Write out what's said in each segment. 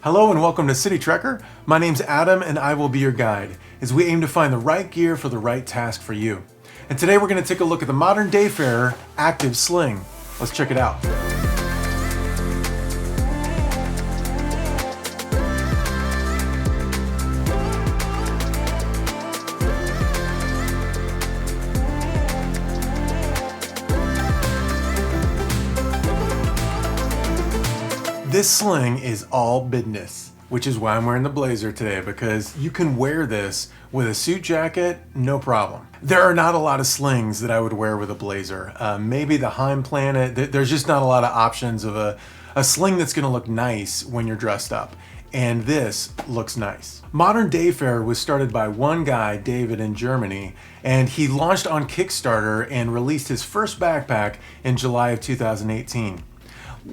Hello and welcome to City Trekker. My name's Adam and I will be your guide as we aim to find the right gear for the right task for you. And today we're going to take a look at the Modern Dayfarer Active Sling. Let's check it out. This sling is all business, which is why I'm wearing the blazer today, because you can wear this with a suit jacket, no problem. There are not a lot of slings that I would wear with a blazer. Maybe the Heimplanet, there's just not a lot of options of a sling that's gonna look nice when you're dressed up. And this looks nice. Modern Dayfarer was started by one guy, David, in Germany, and he launched on Kickstarter and released his first backpack in July of 2018.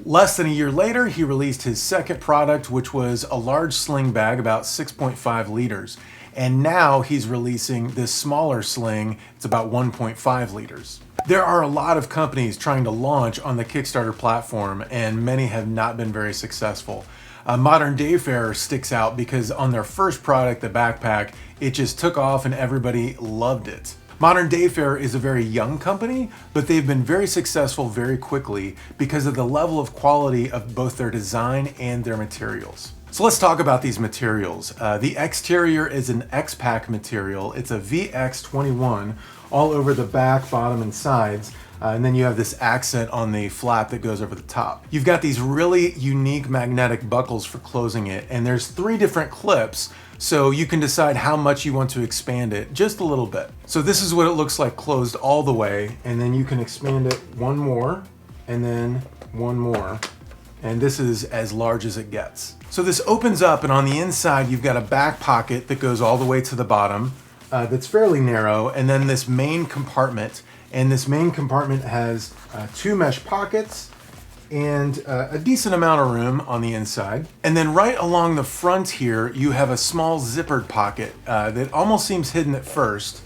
Less than a year later, he released his second product, which was a large sling bag, about 6.5 liters. And now he's releasing this smaller sling, it's about 1.5 liters. There are a lot of companies trying to launch on the Kickstarter platform, and many have not been very successful. Modern Dayfarer sticks out because on their first product, the backpack, it just took off and everybody loved it. Modern Dayfarer is a very young company, but they've been very successful very quickly because of the level of quality of both their design and their materials. So let's talk about these materials. The exterior is an X-Pack material. It's a VX21 all over the back, bottom, and sides. And then you have this accent on the flap that goes over the top. You've got these really unique magnetic buckles for closing it, and there's 3 different clips, so you can decide how much you want to expand it, just a little bit. So this is what it looks like closed all the way, and then you can expand it one more, and then one more, and this is as large as it gets. So this opens up, and on the inside you've got a back pocket that goes all the way to the bottom, that's fairly narrow, and then this main compartment. And this main compartment has 2 mesh pockets and a decent amount of room on the inside. And then right along the front here, you have a small zippered pocket that almost seems hidden at first.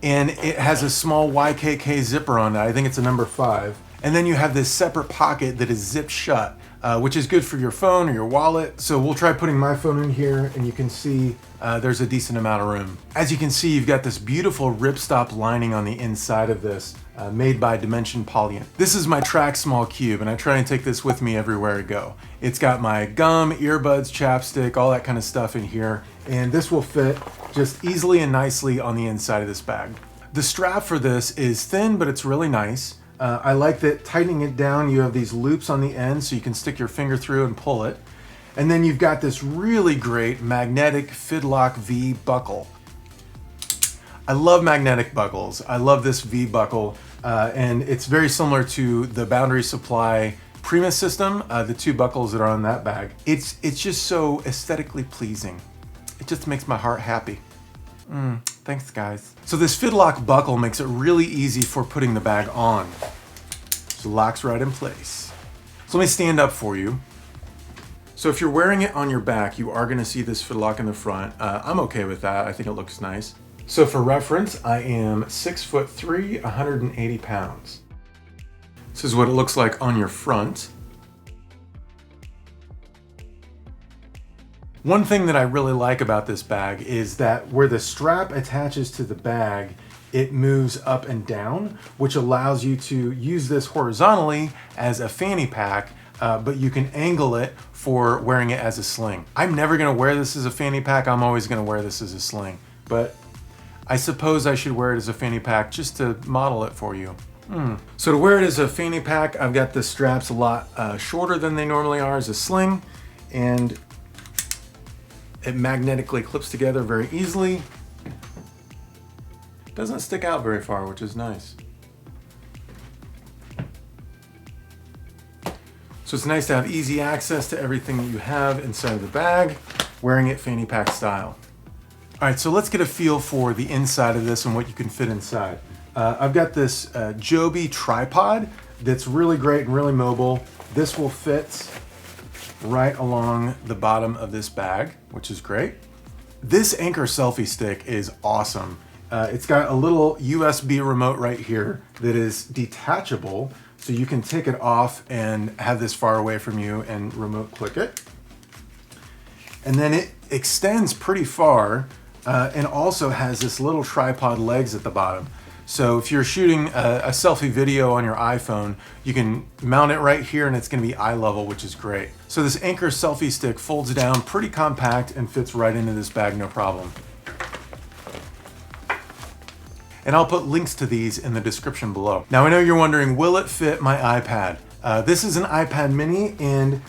And it has a small YKK zipper on it. I think it's a number 5. And then you have this separate pocket that is zipped shut, which is good for your phone or your wallet. So we'll try putting my phone in here, and you can see there's a decent amount of room. As you can see, you've got this beautiful ripstop lining on the inside of this, made by Dimension Polyant. This is my Trakke small cube, and I try and take this with me everywhere I go. It's got my gum, earbuds, chapstick, all that kind of stuff in here, and this will fit just easily and nicely on the inside of this bag. The strap for this is thin, but it's really nice. I like that tightening it down, you have these loops on the end so you can stick your finger through and pull it. And then you've got this really great magnetic Fidlock V buckle. I love magnetic buckles. I love this V buckle, and it's very similar to the Boundary Supply Prima system, the 2 buckles that are on that bag. It's just so aesthetically pleasing. It just makes my heart happy. Thanks guys. So this Fidlock buckle makes it really easy for putting the bag on. So it locks right in place. So let me stand up for you. So if you're wearing it on your back, you are gonna see this Fidlock in the front. I'm okay with that, I think it looks nice. So for reference, I am 6'3", 180 pounds. This is what it looks like on your front. One thing that I really like about this bag is that where the strap attaches to the bag, it moves up and down, which allows you to use this horizontally as a fanny pack, but you can angle it for wearing it as a sling. I'm never gonna wear this as a fanny pack, I'm always gonna wear this as a sling, but I suppose I should wear it as a fanny pack just to model it for you. So to wear it as a fanny pack, I've got the straps a lot shorter than they normally are as a sling, and it magnetically clips together very easily. Doesn't stick out very far, which is nice. So it's nice to have easy access to everything that you have inside of the bag, wearing it fanny pack style. All right, so let's get a feel for the inside of this and what you can fit inside. I've got this Joby Tripod that's really great and really mobile. This will fit right along the bottom of this bag, which is great. This Anker selfie stick is awesome. It's got a little USB remote right here that is detachable, so you can take it off and have this far away from you and remote click it. And then it extends pretty far and also has this little tripod legs at the bottom. So if you're shooting a selfie video on your iPhone, you can mount it right here and it's gonna be eye level, which is great. So this Anker selfie stick folds down pretty compact and fits right into this bag, no problem. And I'll put links to these in the description below. Now I know you're wondering, will it fit my iPad? This is an iPad mini and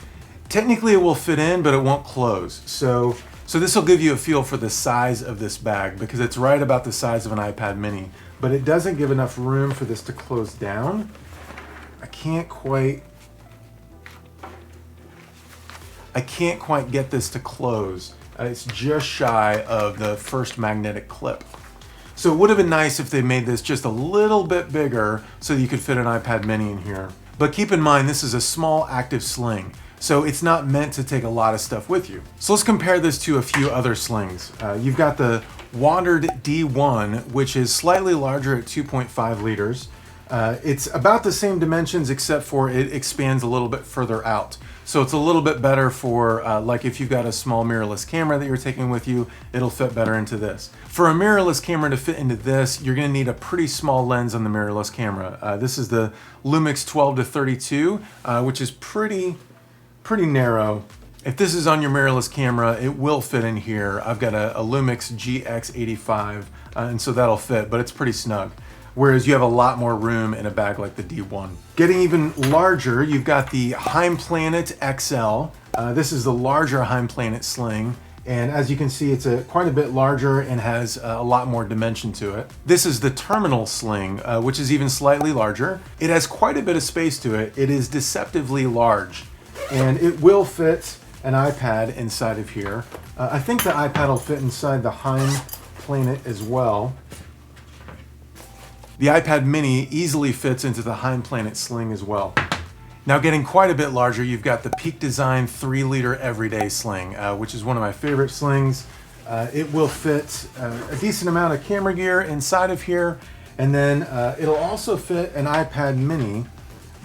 technically it will fit in, but it won't close. So this will give you a feel for the size of this bag because it's right about the size of an iPad mini, but it doesn't give enough room for this to close down. I can't quite get this to close. It's just shy of the first magnetic clip. So it would have been nice if they made this just a little bit bigger so that you could fit an iPad mini in here. But keep in mind, this is a small active sling, so it's not meant to take a lot of stuff with you. So let's compare this to a few other slings. You've got the Wandrd D1, which is slightly larger at 2.5 liters. It's about the same dimensions except for it expands a little bit further out. So it's a little bit better for like if you've got a small mirrorless camera that you're taking with you, it'll fit better into this. For a mirrorless camera to fit into this, you're gonna need a pretty small lens on the mirrorless camera. This is the Lumix 12-32, which is pretty narrow. If this is on your mirrorless camera, it will fit in here. I've got a Lumix GX85, and so that'll fit, but it's pretty snug. Whereas you have a lot more room in a bag like the D1. Getting even larger, you've got the Heimplanet XL. This is the larger Heimplanet sling. And as you can see, it's quite a bit larger and has a lot more dimension to it. This is the TRMNL sling, which is even slightly larger. It has quite a bit of space to it. It is deceptively large, and it will fit an iPad inside of here. I think the iPad will fit inside the Heimplanet as well. The iPad mini easily fits into the Heimplanet sling as well. Now getting quite a bit larger, you've got the Peak Design 3-liter everyday sling, which is one of my favorite slings. It will fit a decent amount of camera gear inside of here, and then it'll also fit an iPad mini,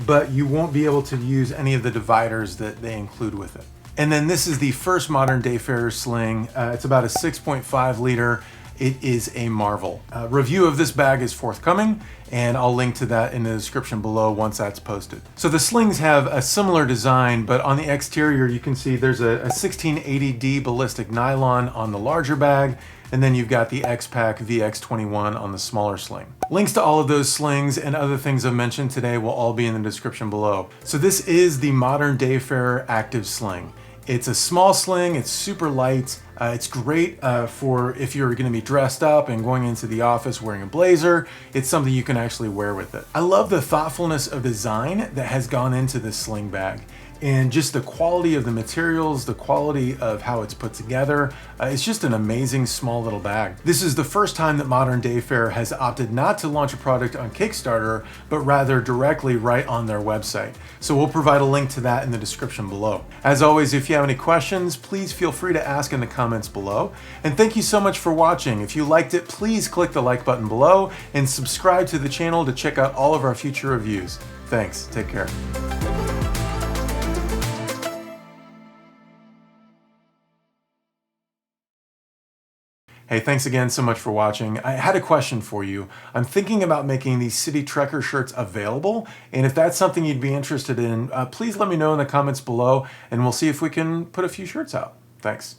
but you won't be able to use any of the dividers that they include with it. And then this is the first Modern Dayfarer sling. It's about a 6.5 liter. It is a marvel. A review of this bag is forthcoming, and I'll link to that in the description below once that's posted. So the slings have a similar design, but on the exterior you can see there's a 1680D ballistic nylon on the larger bag, and then you've got the X-Pack VX21 on the smaller sling. Links to all of those slings and other things I've mentioned today will all be in the description below. So this is the Modern Dayfarer Active Sling. It's a small sling, it's super light. It's great for if you're gonna be dressed up and going into the office wearing a blazer. It's something you can actually wear with it. I love the thoughtfulness of design that has gone into this sling bag, and just the quality of the materials, the quality of how it's put together. It's just an amazing small little bag. This is the first time that Modern Dayfarer has opted not to launch a product on Kickstarter, but rather directly right on their website. So we'll provide a link to that in the description below. As always, if you have any questions, please feel free to ask in the comments below. And thank you so much for watching. If you liked it, please click the like button below and subscribe to the channel to check out all of our future reviews. Thanks, take care. Hey, thanks again so much for watching. I had a question for you. I'm thinking about making these City Trekker shirts available, and if that's something you'd be interested in, please let me know in the comments below, and we'll see if we can put a few shirts out. Thanks.